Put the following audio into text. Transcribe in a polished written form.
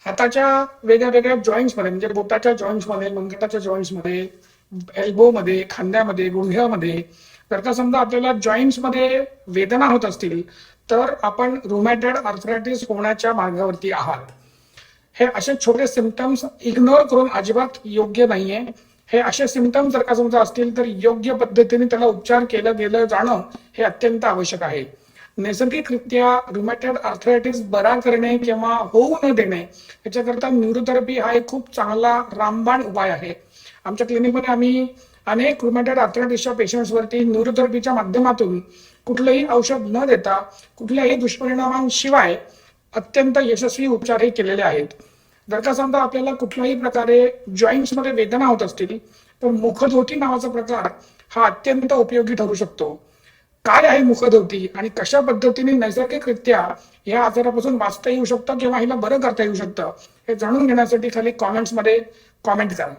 हाताच्या वेगळ्या जॉईंट्समध्ये म्हणजे बोटाच्या जॉईंट्समध्ये, मनगटाच्या जॉईंट्समध्ये, एल्बोमध्ये, खांद्यामध्ये, गुडघ्यामध्ये जर का समजा आपल्याला जॉईंट्समध्ये वेदना होत असतील तर आपण रुमॅटॉइड आर्थरायटिस होण्याच्या मार्गावरती आहात. हे असे छोटे सिम्पटम्स इग्नोर करून अजिबात योग्य नाहीये. हे असे सिम्पटम्स जर का समजा असतील तर योग्य पद्धतीने त्याला उपचार केलं गेलं जाणं हे अत्यंत आवश्यक आहे. नैसर्गिकरित्या रुमॅटॉइड आर्थरायटिस बरा करणे किंवा होऊ न देणे याच्याकरता न्यूरोथेरपी हा एक खूप चांगला रामबाण उपाय आहे. आमच्या क्लिनिकमध्ये आम्ही अनेक रुमॅटॉइड आर्थरायटिसच्या पेशंट्सवरती न्यूरोथेरपीच्या माध्यमातून कुठलंही औषध न देता कुठल्याही दुष्परिणामांशिवाय अत्यंत यशस्वी उपचारही केलेले आहेत. जर का समजा आपल्याला कुठल्याही प्रकारे जॉईंट्समध्ये वेदना होत असतील तर मुखधोती नावाचा प्रकार हा अत्यंत उपयोगी ठरू शकतो. काय आहे मुखधोती आणि कशा पद्धतीने नैसर्गिकरित्या या आजारापासून वाचता येऊ शकतं किंवा हिला बरं करता येऊ शकतं हे जाणून घेण्यासाठी खाली कॉमेंट्समध्ये कॉमेंट करा.